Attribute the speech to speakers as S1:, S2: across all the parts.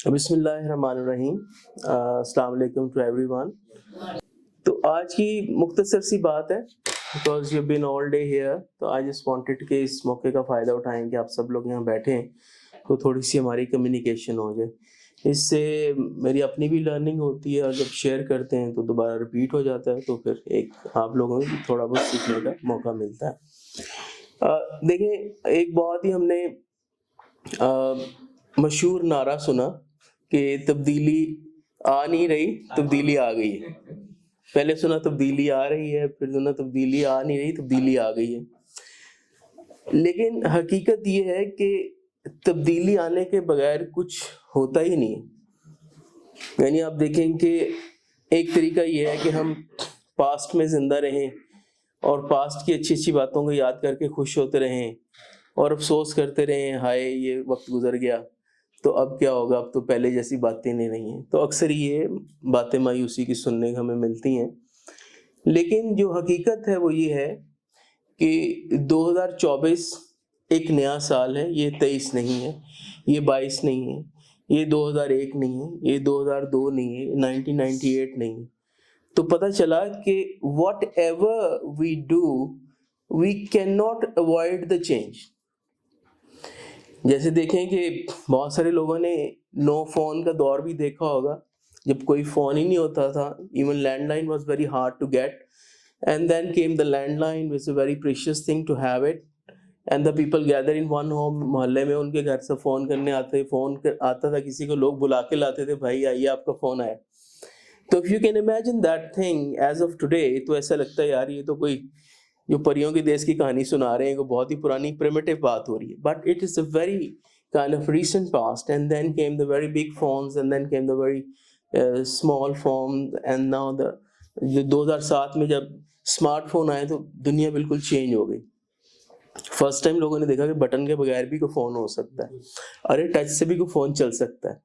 S1: बिस्मिल्लाहिर्रहमानिर्रहीम। अस्सलाम वालेकुम टू एवरीवन। तो आज की मुख्तसर सी बात है, because you been all day here, तो आई जस्ट वांटेड कि इस मौके का फ़ायदा उठाएं कि आप सब लोग यहाँ बैठे हैं तो थोड़ी सी हमारी कम्युनिकेशन हो जाए। इससे मेरी अपनी भी लर्निंग होती है और जब शेयर करते हैं तो दोबारा रिपीट हो जाता है, तो फिर एक आप लोगों को भी थोड़ा बहुत सीखने का मौका मिलता है। देखें, एक बहुत ही हमने मशहूर नारा सुना कि तब्दीली आ नहीं रही, तब्दीली आ गई है। पहले सुना तब्दीली आ रही है, फिर सुना तब्दीली आ नहीं रही, तब्दीली आ गई है। लेकिन हकीकत ये है कि तब्दीली आने के बगैर कुछ होता ही नहीं है। यानी आप देखें कि एक तरीका ये है कि हम पास्ट में जिंदा रहें और पास्ट की अच्छी अच्छी बातों को याद करके खुश होते रहें और अफसोस करते रहें, हाय ये वक्त गुजर गया तो अब क्या होगा, अब तो पहले जैसी बातें नहीं रही हैं। तो अक्सर ये बातें मायूसी की सुनने को हमें मिलती हैं। लेकिन जो हकीकत है वो ये है कि 2024 एक नया साल है। ये 23 नहीं है, ये 22 नहीं है, ये 2001 नहीं है, ये 2002 नहीं है, 1998 नहीं है। तो पता चला कि whatever we do we can not avoid the change. जैसे देखें कि बहुत सारे लोगों ने नो फोन का दौर भी देखा होगा, जब कोई फोन ही नहीं होता था। Even landline was very hard to get, and then came the landline, which is a very precious thing to have it, and the people gather in one home. मोहल्ले में उनके घर से फोन करने आते, आता था किसी को, लोग बुला के लाते थे, भाई आइए आपका फोन आया। तो if you can imagine that thing as of today, तो ऐसा लगता है यार ये तो कोई जो परियों के देश की कहानी सुना रहे हैं, वो बहुत ही पुरानी प्रिमिटिव बात हो रही है। But it is a very kind of recent past, and then came the very big phones, and then came the very small phone, and now the जो 2007 में जब स्मार्टफोन आए तो दुनिया बिल्कुल चेंज हो गई। फर्स्ट टाइम लोगों ने देखा कि बटन के बगैर भी कोई फोन हो सकता है, अरे टच से भी कोई फोन चल सकता है।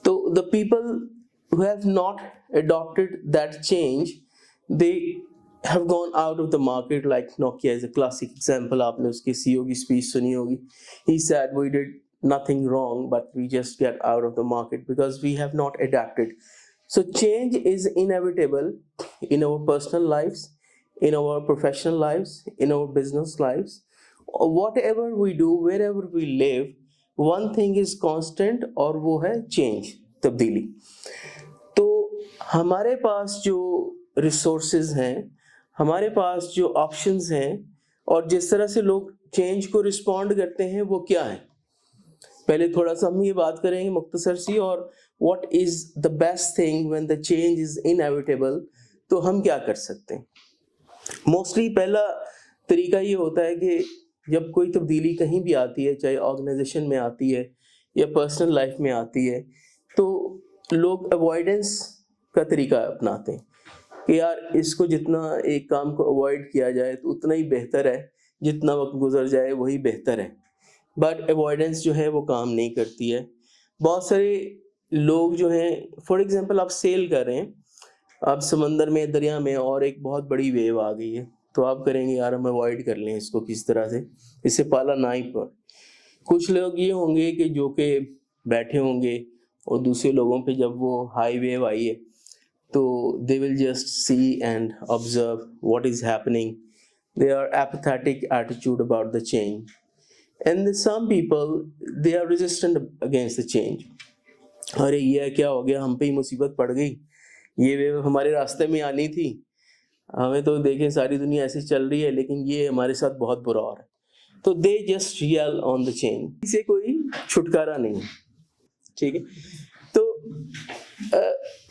S1: तो the people who have not adopted that change, they have gone out of the market. Like Nokia is a classic example. आपने उसकी CEO की speech सुनी होगी. He said we did nothing wrong, but we just get out of the market because we have not adapted. So change is inevitable in our personal lives, in our professional lives, in our business lives. Whatever we do, wherever we live, one thing is constant और वो है change, तब्दीली। तो हमारे पास जो resources हैं, हमारे पास जो ऑप्शंस हैं, और जिस तरह से लोग चेंज को रिस्पॉन्ड करते हैं वो क्या है, पहले थोड़ा सा हम ये बात करेंगे मुख्तसर सी। और what is the best thing when the change is inevitable, तो हम क्या कर सकते हैं। मोस्टली पहला तरीका ये होता है कि जब कोई तब्दीली कहीं भी आती है, चाहे ऑर्गेनाइजेशन में आती है या पर्सनल लाइफ में आती है, तो लोग अवॉइडेंस का तरीका अपनाते हैं कि यार इसको जितना एक काम को अवॉइड किया जाए तो उतना ही बेहतर है, जितना वक्त गुजर जाए वही बेहतर है। बट अवॉइडेंस जो है वो काम नहीं करती है। बहुत सारे लोग जो हैं, फॉर एग्जांपल आप सेल कर रहे हैं, आप समंदर में, दरिया में, और एक बहुत बड़ी वेव आ गई है, तो आप करेंगे यार हम अवॉइड कर लें इसको किस तरह से, इससे पाला ना ही पड़े। कुछ लोग ये होंगे कि जो कि बैठे होंगे और दूसरे लोगों पे जब वो हाई वेव आई है तो they will just see and observe what is happening. They are apathetic attitude about the change, and some people they are resistant against the change. अरे ये क्या हो गया, हम पे ही मुसीबत पड़ गई, ये वेव हमारे रास्ते में आनी थी, हमें तो देखें सारी दुनिया ऐसी चल रही है लेकिन ये हमारे साथ बहुत बुरा हो रहा है। तो they just real on the change, इसे कोई छुटकारा नहीं है, ठीक है। तो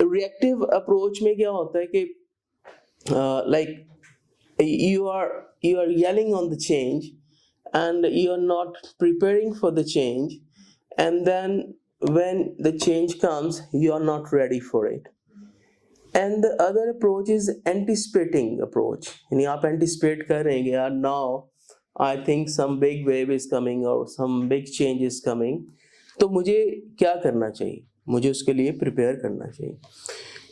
S1: रिएक्टिव अप्रोच में क्या होता है कि like you are yelling on the change and you are not preparing for the change, and then when the change comes you are not ready for it. And the other approach is anticipating approach, यानी आप anticipate कर रहे हैं कि यार now I think some big wave is coming or some big change is coming, तो मुझे क्या करना चाहिए, मुझे उसके लिए प्रिपेयर करना चाहिए।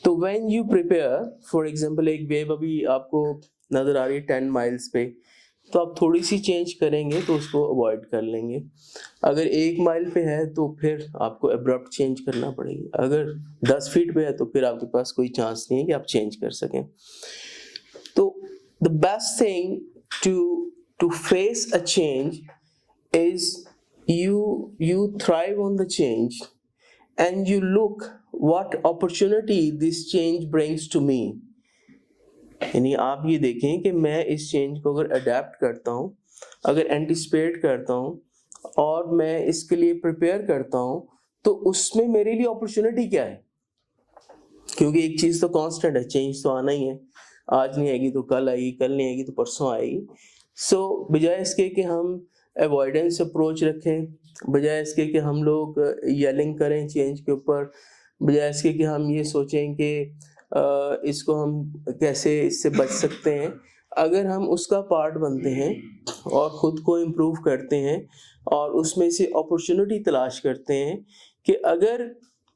S1: तो when you prepare, for example एक वेव अभी आपको नजर आ रही है 10 माइल्स पे, तो आप थोड़ी सी चेंज करेंगे तो उसको अवॉइड कर लेंगे। अगर 1 माइल पे है तो फिर आपको अब्रप्ट चेंज करना पड़ेगी। अगर 10 फीट पे है तो फिर आपके पास कोई चांस नहीं है कि आप चेंज कर सकें। तो the best thing to face a change is you thrive on the change and you look what opportunity this change brings to me। यानी आप ये देखें कि मैं इस चेंज को अगर अडेप्ट करता हूँ, अगर एंटिसिपेट करता हूँ और मैं इसके लिए प्रिपेयर करता हूँ, तो उसमें मेरे लिए अपॉर्चुनिटी क्या है। क्योंकि एक चीज़ तो कांस्टेंट है, चेंज तो आना ही है। आज नहीं आएगी तो कल आएगी, कल नहीं आएगी तो परसों आएगी। सो बजाय इसके कि हम अवॉइडेंस अप्रोच रखें, बजाय इसके कि हम लोग येलिंग करें चेंज के ऊपर, बजाय इसके कि हम ये सोचें कि इसको हम कैसे इससे बच सकते हैं, अगर हम उसका पार्ट बनते हैं और ख़ुद को इम्प्रूव करते हैं और उसमें से अपॉर्चुनिटी तलाश करते हैं कि अगर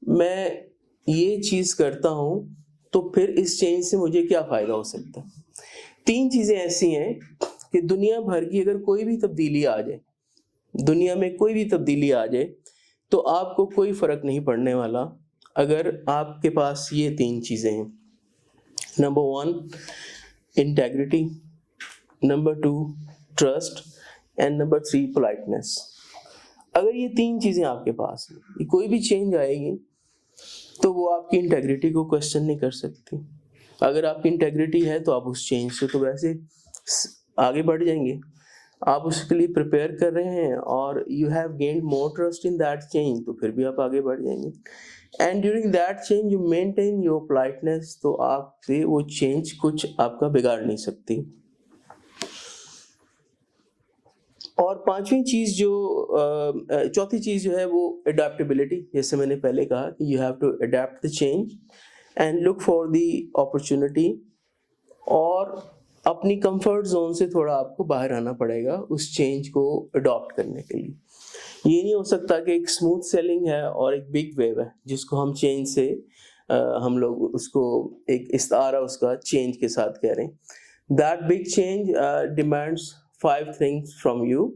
S1: मैं ये चीज़ करता हूँ तो फिर इस चेंज से मुझे क्या फ़ायदा हो सकता है। 3 चीज़ें ऐसी हैं कि दुनिया भर की अगर कोई भी तब्दीली आ जाए, दुनिया में कोई भी तब्दीली आ जाए, तो आपको कोई फ़र्क नहीं पड़ने वाला अगर आपके पास ये 3 चीज़ें हैं। Number 1 integrity, number 2 trust and number 3 politeness. अगर ये 3 चीज़ें आपके पास हैं, कोई भी चेंज आएगी तो वो आपकी इंटेग्रिटी को क्वेश्चन नहीं कर सकती। अगर आपकी इंटेग्रिटी है तो आप उस चेंज से तो वैसे आगे बढ़ जाएंगे, आप उसके लिए प्रिपेयर कर रहे हैं और you have gained more trust in that change, तो फिर भी आप आगे बढ़ जाएंगे। And during that change you maintain your politeness, तो आपसे वो चेंज कुछ आपका बिगाड़ नहीं सकती। और 5वीं चीज़ जो चौथी चीज़ जो है वो अडेप्टेबिलिटी। जैसे मैंने पहले कहा कि you have to adept the change and look for the opportunity, और अपनी कंफर्ट जोन से थोड़ा आपको बाहर आना पड़ेगा उस चेंज को अडॉप्ट करने के लिए। ये नहीं हो सकता कि एक स्मूथ सेलिंग है और एक बिग वेव है जिसको हम चेंज से हम लोग उसको एक इस्तारा उसका चेंज के साथ कह रहे हैं। That big change demands 5 things from you.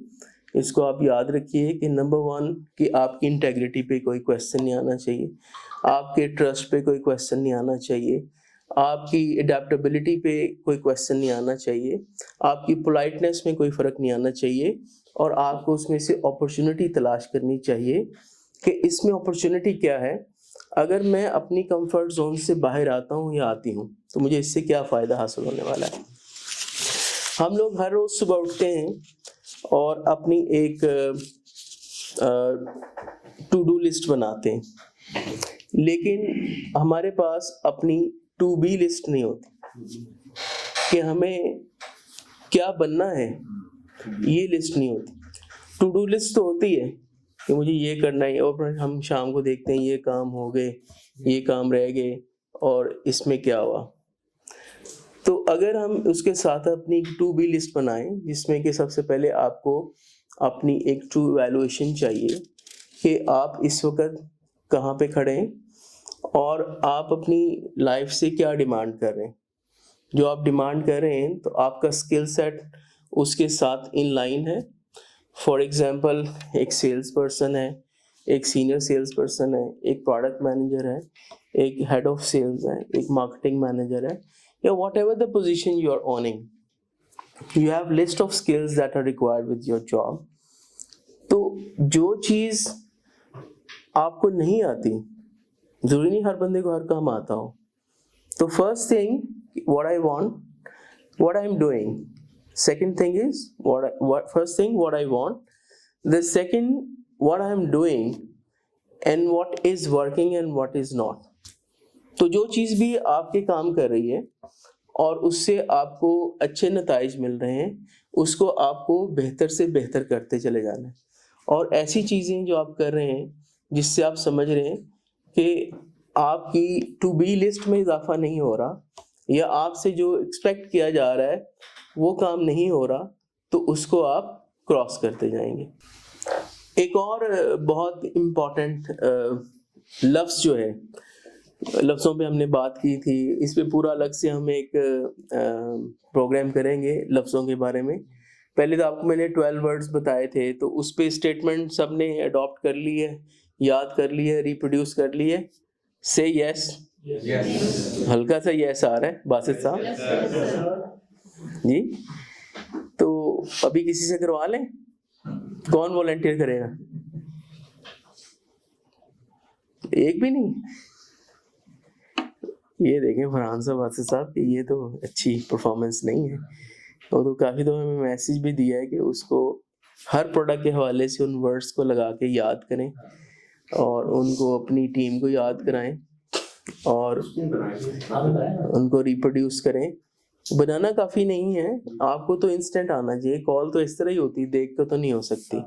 S1: इसको आप याद रखिए कि नंबर 1 कि आपकी इंटेग्रिटी पे कोई क्वेश्चन नहीं आना चाहिए, आपके ट्रस्ट पे कोई क्वेश्चन नहीं आना चाहिए, आपकी अडेप्टेबिलिटी पे कोई क्वेश्चन नहीं आना चाहिए, आपकी पोलाइटनेस में कोई फ़र्क नहीं आना चाहिए, और आपको उसमें से अपॉर्चुनिटी तलाश करनी चाहिए कि इसमें अपॉर्चुनिटी क्या है। अगर मैं अपनी कंफर्ट जोन से बाहर आता हूँ या आती हूँ तो मुझे इससे क्या फ़ायदा हासिल होने वाला है। हम लोग हर रोज़ सुबह उठते हैं और अपनी एक टू डू लिस्ट बनाते हैं, लेकिन हमारे पास अपनी टू बी लिस्ट नहीं होती कि हमें क्या बनना है, ये लिस्ट नहीं होती। टू डू लिस्ट तो होती है कि मुझे ये करना है, और हम शाम को देखते हैं ये काम हो गए, ये काम रह गए और इसमें क्या हुआ। तो अगर हम उसके साथ अपनी टू बी लिस्ट बनाएं जिसमें कि सबसे पहले आपको अपनी एक ट्रू वैल्यूएशन चाहिए कि आप इस वक्त कहाँ पे खड़े हैं और आप अपनी लाइफ से क्या डिमांड कर रहे हैं। जो आप डिमांड कर रहे हैं तो आपका स्किल सेट उसके साथ इन लाइन है। फॉर एग्जांपल एक सेल्स पर्सन है, एक सीनियर सेल्स पर्सन है, एक प्रोडक्ट मैनेजर है, एक हेड ऑफ सेल्स है, एक मार्केटिंग मैनेजर है, या whatever the position you are owning, you have list of skills that are required with your job। तो जो चीज़ आपको नहीं आती, जरूरी नहीं हर बंदे को हर काम आता हो, तो first thing what I want, what I am doing, second thing is first thing what I want, the second what I am doing, and what is working and what is not। तो जो चीज़ भी आपके काम कर रही है और उससे आपको अच्छे नताइज मिल रहे हैं, उसको आपको बेहतर से बेहतर करते चले जाना है। और ऐसी चीज़ें जो आप कर रहे हैं जिससे आप समझ रहे हैं कि आपकी टू बी लिस्ट में इजाफा नहीं हो रहा या आपसे जो एक्सपेक्ट किया जा रहा है वो काम नहीं हो रहा, तो उसको आप क्रॉस करते जाएंगे। एक और बहुत इम्पॉर्टेंट लफ्ज़ जो है, लफ्ज़ों पे हमने बात की थी, इस पे पूरा अलग से हम एक प्रोग्राम करेंगे लफ्ज़ों के बारे में, पहले तो आपको मैंने 12 वर्ड्स बताए थे, तो उस पे स्टेटमेंट सबने अडॉप्ट कर ली है, याद कर ली है, रिप्रोड्यूस कर ली है? से यस। हल्का सा यस आ रहा है बासित साहब जी। तो अभी किसी से करवा लें? कौन वॉलंटियर करेगा? एक भी नहीं? ये देखें फरहान साहब, बासित साहब, कि ये तो अच्छी परफॉर्मेंस नहीं है। और तो काफ़ी तो हमें मैसेज भी दिया है कि उसको हर प्रोडक्ट के हवाले से उन वर्ड्स को लगा के याद करें और उनको अपनी टीम को याद कराएं और उनको रिप्रोड्यूस करें। बनाना काफ़ी नहीं है, आपको तो इंस्टेंट आना चाहिए। कॉल तो इस तरह ही होती है, देख के तो नहीं हो सकती।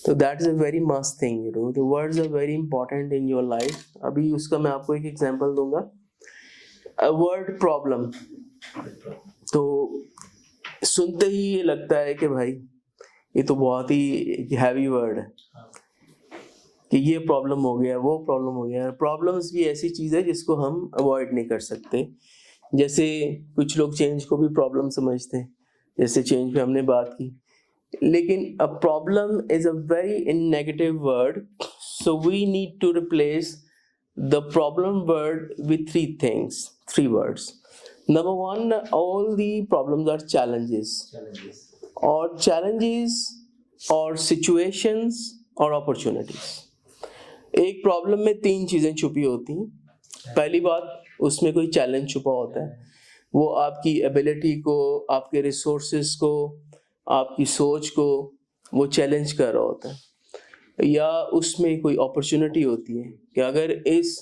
S1: तो that is a very must thing, you know, the words are very important in your life. अभी उसका मैं आपको एक एग्जांपल दूंगा। अ वर्ड प्रॉब्लम, तो सुनते ही ये लगता है कि भाई ये तो बहुत ही हैवी वर्ड है कि ये प्रॉब्लम हो गया, वो प्रॉब्लम हो गया। प्रॉब्लम्स भी ऐसी चीज़ है जिसको हम अवॉइड नहीं कर सकते। जैसे कुछ लोग चेंज को भी प्रॉब्लम समझते हैं, जैसे चेंज पे हमने बात की, लेकिन a problem is a very negative word, so we need to replace the problem word with three words. Number one, all the problems are challenges. Or challenges or situations or opportunities. एक problem में 3 चीजें छुपी होती हैं। पहली बात, उसमें कोई चैलेंज छुपा होता है, वो आपकी एबिलिटी को, आपके रिसोर्सेज को, आपकी सोच को वो चैलेंज कर रहा होता है। या उसमें कोई अपॉर्चुनिटी होती है कि अगर इस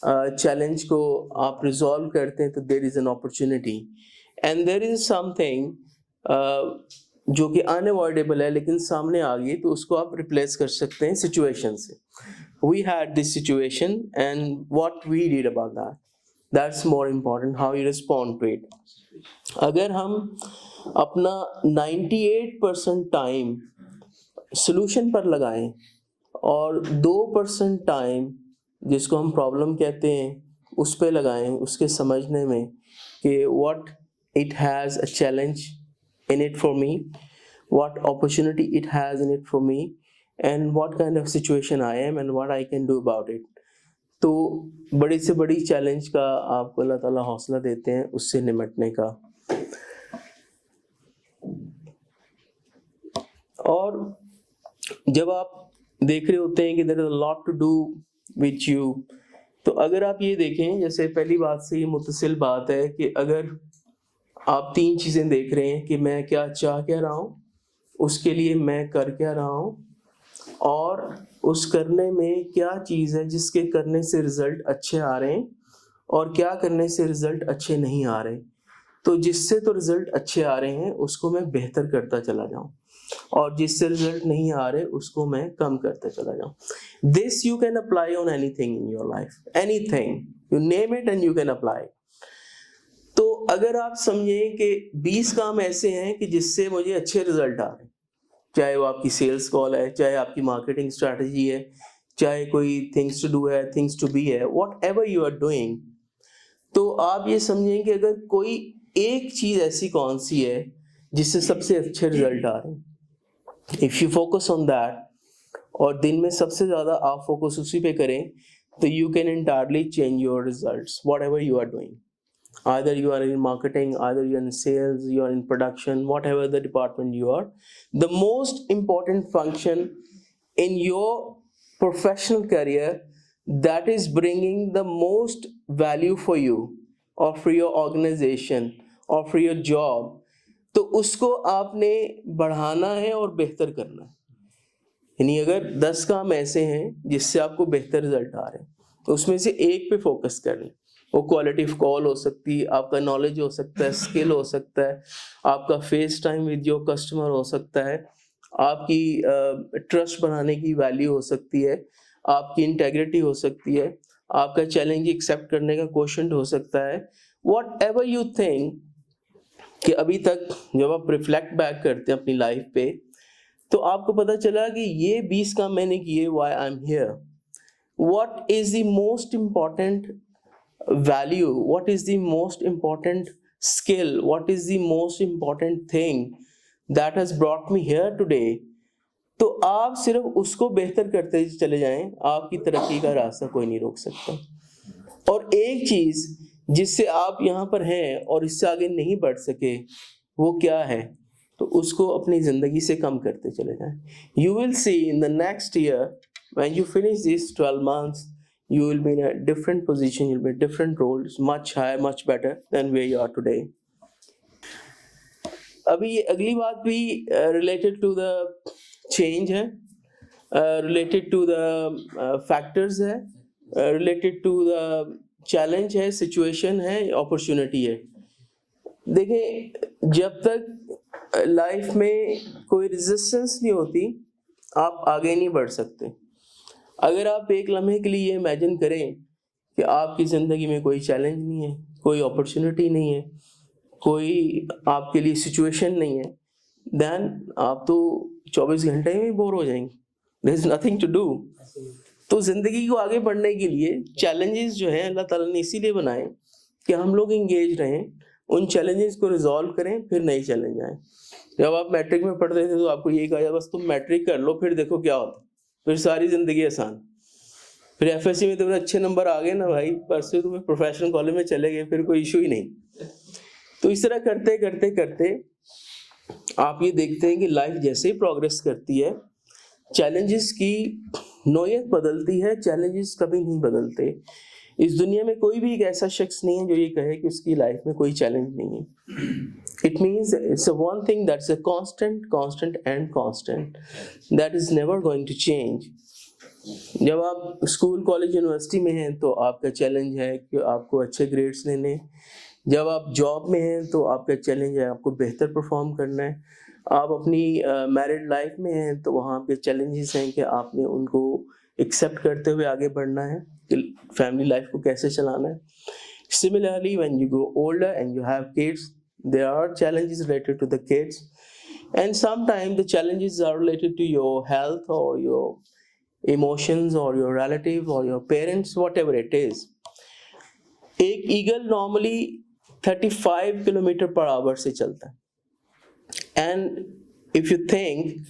S1: चैलेंज को आप रिजॉल्व करते हैं तो there is an opportunity, and there is something जो कि अनअवॉइडेबल है लेकिन सामने आ गई, तो उसको आप रिप्लेस कर सकते हैं सिचुएशन से। We had this situation and what we did about that, that's more important, how you respond to it. अगर हम अपना 98% टाइम सोल्यूशन पर लगाएं और 2% टाइम जिसको हम प्रॉब्लम कहते हैं उस पे लगाएं, उसके समझने में कि what it has a challenge in it for me, what opportunity it has in it for me, and what kind of situation I am and what I can do about it, तो बड़ी से बड़ी challenge का आपको अल्लाह ताला हौसला देते हैं उससे निमटने का। और जब आप देख रहे होते हैं कि there is a lot to do with you, तो अगर आप ये देखें, जैसे पहली बात से ये मुतसिल बात है कि अगर आप 3 चीज़ें देख रहे हैं कि मैं क्या चाह क्या रहा हूँ, उसके लिए मैं कर क्या रहा हूँ, और उस करने में क्या चीज़ है जिसके करने से रिजल्ट अच्छे आ रहे हैं और क्या करने से रिजल्ट अच्छे नहीं आ रहे, तो जिससे तो रिजल्ट अच्छे आ रहे हैं उसको मैं बेहतर करता चला जाऊँ और जिससे रिजल्ट नहीं आ रहे उसको मैं कम करते चला जाऊँ। This you can apply on anything in your life, anything you name it and you can apply. तो अगर आप समझें कि 20 काम ऐसे हैं कि जिससे मुझे अच्छे रिजल्ट आ रहे हैं, चाहे वो आपकी सेल्स कॉल है, चाहे आपकी मार्केटिंग स्ट्रैटेजी है, चाहे कोई थिंग्स टू डू है, थिंग्स टू बी है, whatever you are doing, तो आप ये समझें कि अगर कोई एक चीज ऐसी कौन सी है जिससे सबसे अच्छे रिजल्ट आ रहे हैं, if you focus on that और दिन में सबसे ज्यादा आप फोकस उसी पे करें, तो you can entirely change your results whatever you are doing. Either you are in marketing, either you are in sales, you are in production, whatever the department you are, the most important function in your professional career that is bringing the most value for you or for your organization or for your job, तो उसको आपने बढ़ाना है और बेहतर करना है। यानी अगर 10 काम ऐसे हैं जिससे आपको बेहतर रिजल्ट आ रहे हैं, तो उसमें से एक पे फोकस कर लें। वो क्वालिटी ऑफ कॉल हो सकती है, आपका नॉलेज हो सकता है, स्किल हो सकता है, आपका face time with your customer हो सकता है, आपकी ट्रस्ट बनाने की वैल्यू हो सकती है, आपकी इंटेग्रिटी हो सकती है, आपका चैलेंज एक्सेप्ट करने का क्वेश्चन हो सकता है। वॉट एवर यू थिंक कि अभी तक जब आप रिफ्लेक्ट बैक करते हैं अपनी लाइफ पे, तो आपको पता चला कि ये 20 काम मैंने किए, why I am here, what is the most important value, what is the most important skill, what is the most important thing that has brought me here today, तो आप सिर्फ उसको बेहतर करते चले जाएं, आपकी तरक्की का रास्ता कोई नहीं रोक सकता। और एक चीज जिससे आप यहाँ पर हैं और इससे आगे नहीं बढ़ सके, वो क्या है? तो उसको अपनी जिंदगी से कम करते चले जाएं। You will see in the next year when you finish these 12 months, you will be in a different position, you'll be in different roles, much higher, much better than where you are today. अभी ये अगली बात भी related to the change है, related to the factors है, related to the challenge है, situation है, opportunity है। देखिए, जब तक लाइफ में कोई रेजिस्टेंस नहीं होती, आप आगे नहीं बढ़ सकते। अगर आप एक लम्हे के लिए इमेजिन करें कि आपकी ज़िंदगी में कोई चैलेंज नहीं है, कोई अपॉर्चुनिटी नहीं है, कोई आपके लिए सिचुएशन नहीं है, देन आप तो 24 घंटे में बोर हो जाएंगे। There is nothing to do. तो ज़िंदगी को आगे बढ़ने के लिए चैलेंजेस जो है अल्लाह ताला ने इसीलिए बनाए कि हम लोग इंगेज रहें, उन चैलेंजेस को रिजॉल्व करें, फिर नए चैलेंज आए। जब आप मैट्रिक में पढ़ रहे थे तो आपको यही कहा जाए बस तुम मैट्रिक कर लो, फिर देखो क्या होता, फिर सारी ज़िंदगी आसान। फिर एफएससी में तुम्हें अच्छे नंबर आ गए ना भाई, परसों तुम्हें प्रोफेशनल कॉलेज में चले गए, फिर कोई इशू ही नहीं। तो इस तरह करते करते करते आप ये देखते हैं कि लाइफ जैसे ही प्रोग्रेस करती है, चैलेंजेस की नौयत बदलती है, चैलेंजेस कभी नहीं बदलते। इस दुनिया में कोई भी एक ऐसा शख्स नहीं है जो ये कहे कि उसकी लाइफ में कोई चैलेंज नहीं है। It means it's a one thing that's a constant and constant, that is never going to change. जब आप स्कूल कॉलेज यूनिवर्सिटी में हैं तो आपका चैलेंज है कि आपको अच्छे ग्रेड्स लेने, जब आप जॉब में हैं तो आपका चैलेंज है आपको बेहतर परफॉर्म करना है, आप अपनी मैरिड लाइफ में हैं तो वहाँ पे चैलेंजेस हैं कि आपने उनको एक्सेप्ट करते हुए आगे बढ़ना है कि फैमिली लाइफ को कैसे चलाना है। Similarly, when you grow older and you have kids, there are challenges related to the kids, and sometimes the challenges are related to your health or your emotions or your relative or your parents, whatever it is. एक eagle normally 35 kilometre per hour से चलता है, and if you think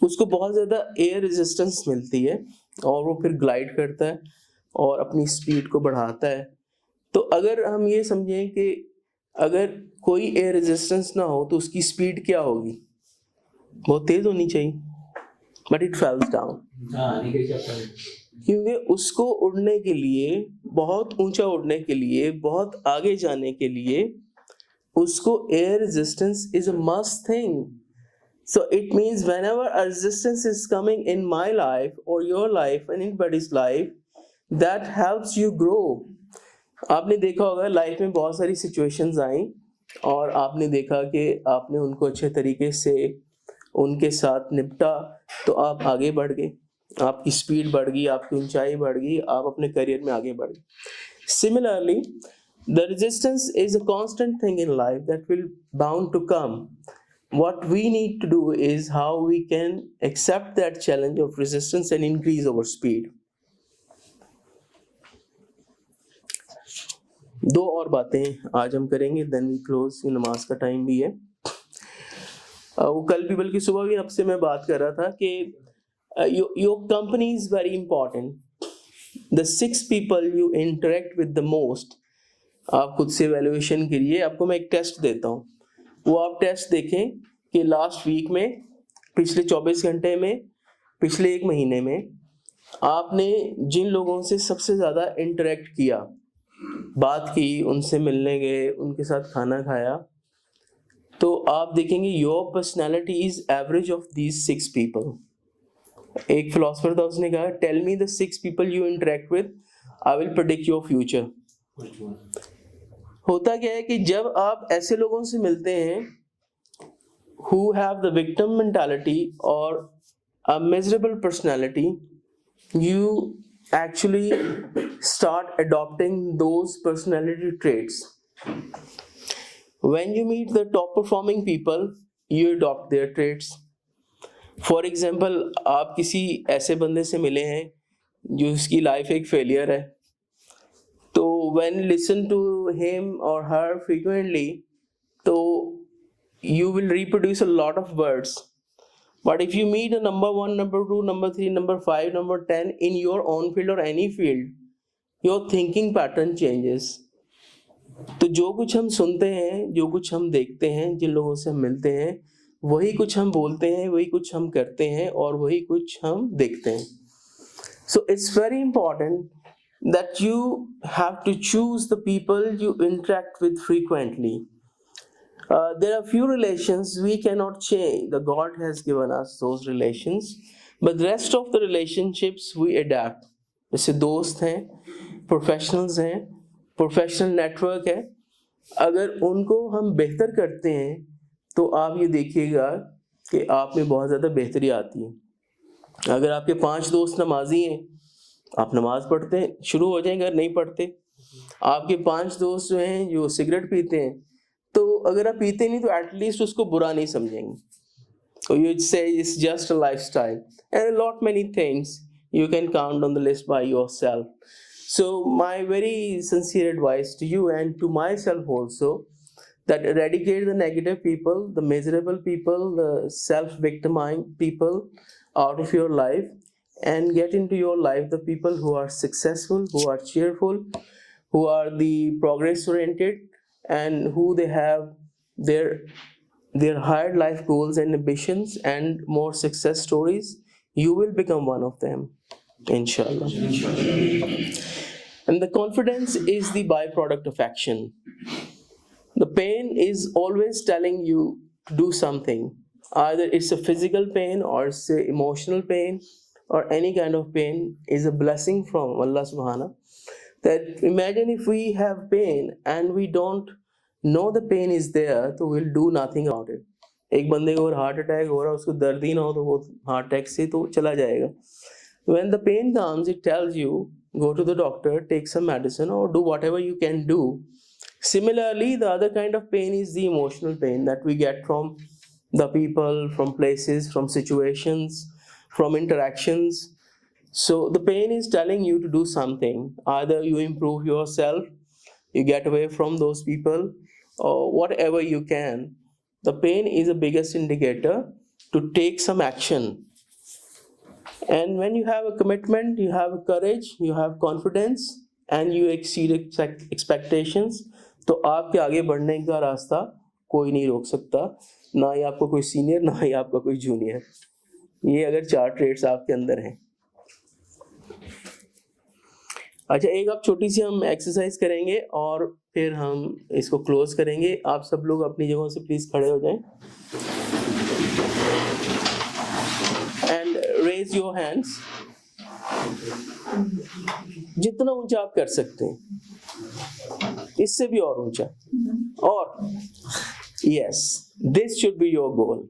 S1: उसको बहुत ज़्यादा air resistance मिलती है और वो फिर ग्लाइड करता है और अपनी स्पीड को बढ़ाता है। तो अगर हम ये समझें कि अगर कोई एयर रेजिस्टेंस ना हो तो उसकी स्पीड क्या होगी? बहुत तेज़ होनी चाहिए, बट इट फॉल्स डाउन, क्योंकि उसको उड़ने के लिए, बहुत ऊंचा उड़ने के लिए, बहुत आगे जाने के लिए उसको air resistance is a must thing. So it means whenever a resistance is coming in my life or your life, anybody's life, that helps you grow. आपने देखा होगा लाइफ में बहुत सारी सिचुएशंस आई और आपने देखा कि आपने उनको अच्छे तरीके से उनके साथ निपटा तो आप आगे बढ़ गए, आपकी स्पीड बढ़ गई, आपकी ऊंचाई बढ़ गई, आप अपने करियर में आगे बढ़ गए। Similarly, the resistance is a constant thing in life that will bound to come. What we need to do is how we can accept that challenge of resistance and increase our speed. दो और बातें आज हम करेंगे, then we close, नमाज का time भी है। वो कल भी बल्कि सुबह भी आपसे मैं बात कर रहा था कि your company is very important. The 6 people you interact with the most, आप खुद से evaluation करिए। आपको मैं एक टेस्ट देता हूँ, वो आप टेस्ट देखें कि लास्ट वीक में, पिछले 24 घंटे में, पिछले 1 महीने में आपने जिन लोगों से सबसे ज़्यादा इंटरेक्ट किया, बात की, उनसे मिलने गए, उनके साथ खाना खाया, तो आप देखेंगे your personality is average of these 6 people. एक फिलोसफर था, उसने कहा tell me the 6 people you interact with, I will predict your future. होता क्या है कि जब आप ऐसे लोगों से मिलते हैं who have the victim mentality or a miserable personality, you actually start adopting those personality traits. When you meet the top performing people, you adopt their traits. For example, आप किसी ऐसे बंदे से मिले हैं जो उसकी लाइफ एक फेलियर है, तो when listen to him or her frequently, तो you will reproduce a lot of words, but if you meet a number 1, number 2, number 3, number 5, number 10 in your own field or any field, your thinking pattern changes. तो जो कुछ हम सुनते हैं, जो कुछ हम देखते हैं, जिन लोगों से हम मिलते हैं, वही कुछ हम बोलते हैं, वही कुछ हम करते हैं और वही कुछ हम देखते हैं. So it's very important that you have to choose the people you interact with frequently. There are few relations we cannot change. The God has given us those relations, but the rest of the relationships we adapt. जैसे दोस्त हैं, professionals हैं, professional network है, अगर उनको हम बेहतर करते हैं तो आप ये देखिएगा कि आप में बहुत ज़्यादा बेहतरी आती है. अगर आपके 5 दोस्त नमाजी हैं, आप नमाज पढ़ते हैं, शुरू हो जाएंगे. अगर नहीं पढ़ते, आपके 5 दोस्त जो हैं जो सिगरेट पीते हैं, तो अगर आप पीते नहीं तो एटलीस्ट उसको बुरा नहीं समझेंगे. So you say it's just a lifestyle, and a lot many things you can count on the list by yourself. So my very sincere advice to you and to myself also, that eradicate the negative people, the miserable people, the self-victimizing people out of your life, and get into your life the people who are successful, who are cheerful, who are the progress oriented, and who they have their higher life goals and ambitions and more success stories. You will become one of them, inshallah. And the confidence is the byproduct of action. The pain is always telling you to do something. Either it's a physical pain or it's a emotional pain or any kind of pain is a blessing from Allah subhanahu. That imagine if we have pain and we don't know the pain is there, तो we'll do nothing about it. एक बंदे को heart attack हो रहा है, उसको दर्द ही ना हो तो वो हार्ट अटैक से तो चला जाएगा. When the pain comes, it tells you go to the doctor, take some medicine or do whatever you can do. Similarly, the other kind of pain is the emotional pain that we get from the people, from places, from situations, from interactions. So the pain is telling you to do something. Either you improve yourself, you get away from those people, or whatever you can. The pain is the biggest indicator to take some action. And when you have a commitment, you have courage, you have confidence, and you exceed expectations, तो आपके आगे बढ़ने का रास्ता कोई नहीं रोक सकता, ना ही आपका कोई सीनियर, ना ही आपका कोई जूनियर. ये अगर 4 ट्रेड्स आपके अंदर हैं. अच्छा, एक आप छोटी सी हम एक्सरसाइज करेंगे और फिर हम इसको क्लोज करेंगे. आप सब लोग अपनी जगहों से प्लीज खड़े हो जाएं एंड रेज योर हैंड्स. जितना ऊंचा आप कर सकते हैं, इससे भी और ऊंचा. और yes, this should be your goal.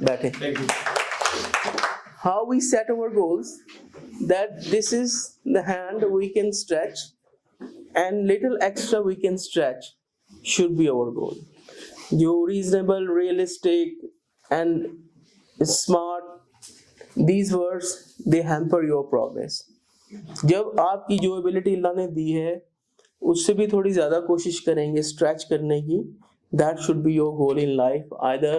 S1: बैठे. How we set our goals, that this is the hand we can stretch and little extra we can stretch should be our goal. जो reasonable, realistic and smart, these words they hamper your progress. जब आपकी जो ability अल्लाह ने दी है उससे भी थोड़ी ज़्यादा कोशिश करेंगे stretch करने की, that should be your goal in life. Either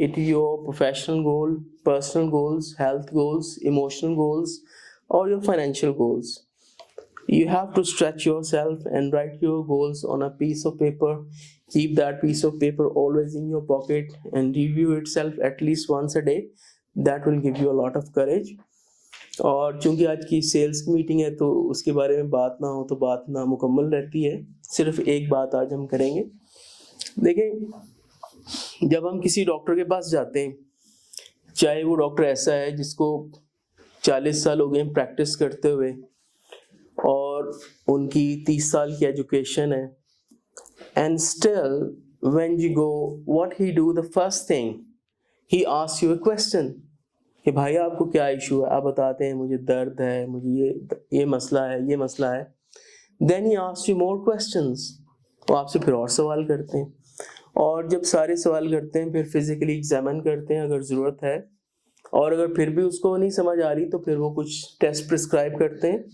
S1: it is your professional goal, personal goals, health goals, emotional goals, or your financial goals. You have to stretch yourself and write your goals on a piece of paper. Keep that piece of paper always in your pocket and review itself at least once a day. That will give you a lot of courage. और चूंकि आज की sales की meeting है तो उसके बारे में बात ना हो तो बात ना मुकम्मल रहती है. सिर्फ एक बात आज हम करेंगे. देखें, जब हम किसी डॉक्टर के पास जाते हैं, चाहे वो डॉक्टर ऐसा है जिसको 40 साल हो गए प्रैक्टिस करते हुए और उनकी 30 साल की एजुकेशन है, and still when you go, what he do, the first thing he asks you a question कि भाई आपको क्या इशू है. आप बताते हैं मुझे दर्द है, मुझे ये मसला है, ये मसला है. Then he asks you more questions. वो आपसे फिर और सवाल करते हैं, और जब सारे सवाल करते हैं फिर फिजिकली एग्जामिन करते हैं अगर ज़रूरत है, और अगर फिर भी उसको नहीं समझ आ रही तो फिर वो कुछ टेस्ट प्रिस्क्राइब करते हैं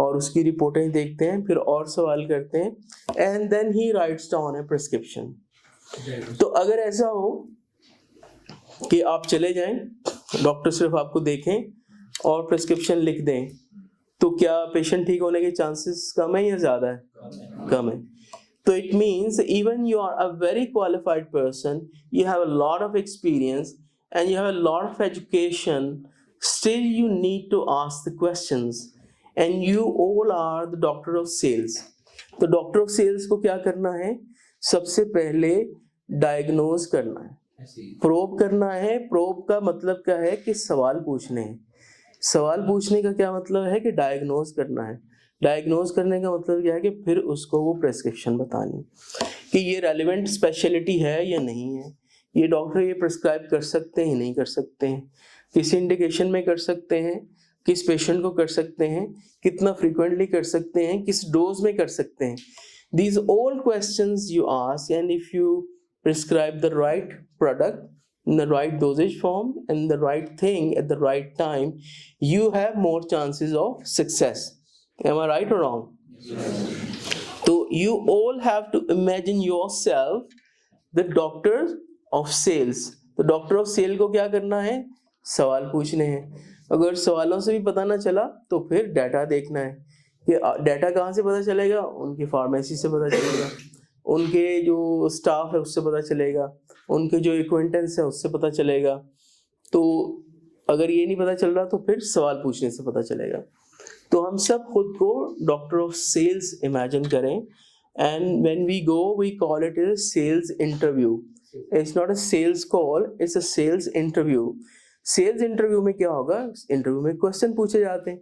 S1: और उसकी रिपोर्टें देखते हैं, फिर और सवाल करते हैं, and then he writes down a prescription. तो अगर ऐसा हो कि आप चले जाएं, डॉक्टर सिर्फ आपको देखें और प्रिस्क्रिप्शन लिख दें, तो क्या पेशेंट ठीक होने के चांसेस कम है या ज़्यादा है? कम है. So it means even you are a very qualified person, you have a lot of experience and you have a lot of education, still you need to ask the questions, and you all are the doctor of sales. तो doctor of sales को क्या करना है? सबसे पहले diagnose करना है, probe करना है. प्रोब का मतलब क्या है? कि सवाल पूछने हैं. सवाल पूछने का क्या मतलब है? कि डायग्नोज करना है. डायग्नोज करने का मतलब क्या है? कि फिर उसको वो प्रेस्क्रिप्शन बतानी कि ये रेलिवेंट स्पेशलिटी है या नहीं है, ये डॉक्टर ये प्रिस्क्राइब कर सकते हैं नहीं कर सकते हैं, किस इंडिकेशन में कर सकते हैं, किस पेशेंट को कर सकते हैं, कितना फ्रीक्वेंटली कर सकते हैं, किस डोज में कर सकते हैं. These all questions you ask, and if you prescribe the right product in the right dosage form and the right thing at the right time, you have more chances of success. Am I right or wrong? So you all have to imagine yourself the doctor of sales. तो doctor of cell को क्या करना है? सवाल पूछने हैं. अगर सवालों से भी पता ना चला तो फिर डाटा देखना है. कि डाटा कहाँ से पता चलेगा? उनकी फार्मेसी से पता चलेगा, उनके जो स्टाफ है उससे पता चलेगा, उनके जो एक्वेंटेंस है उससे पता चलेगा. तो अगर ये नहीं पता चल रहा तो फिर सवाल पूछने से पता चलेगा. तो हम सब खुद को डॉक्टर ऑफ सेल्स इमेजिन करें. And when we go we call it a sales interview. It's not a sales call, it's a sales interview. Sales interview में क्या होगा? इंटरव्यू में क्वेश्चन पूछे जाते हैं.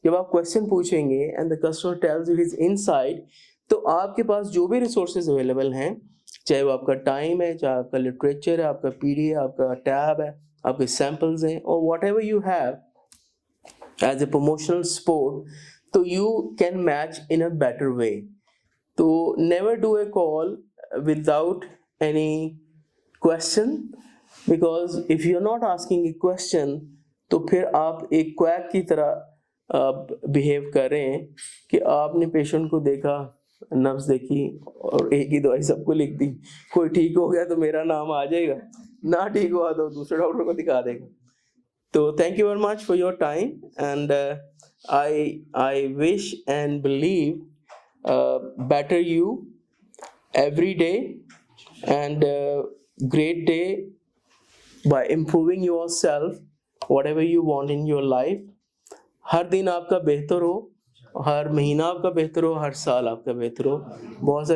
S1: जब आप क्वेश्चन पूछेंगे and the customer tells you his insight, तो आपके पास जो भी रिसोर्सेज अवेलेबल हैं, चाहे वो आपका टाइम है, चाहे आपका लिटरेचर है, आपका पीडी है, आपका टैब है, आपके सैंपल्स हैं, और what ever you have as a promotional sport, so you can match in a better way. So never do a call without any question, because if you're not asking a question तो फिर आप एक quack की तरह behave कर रहे हैं कि आपने पेशेंट को देखा, नब्ज देखी और एक ही दवाई सबको लिख दी. कोई ठीक हो गया तो मेरा नाम आ जाएगा, ना ठीक हुआ तो दूसरे डॉक्टर को दिखा देगा. So thank you very much for your time, and I wish and believe better you every day, and great day by improving yourself, whatever you want in your life. हर दिन आपका बेहतर हो, हर महीना आपका बेहतर हो, हर साल आपका बेहतर हो. बहुत सारी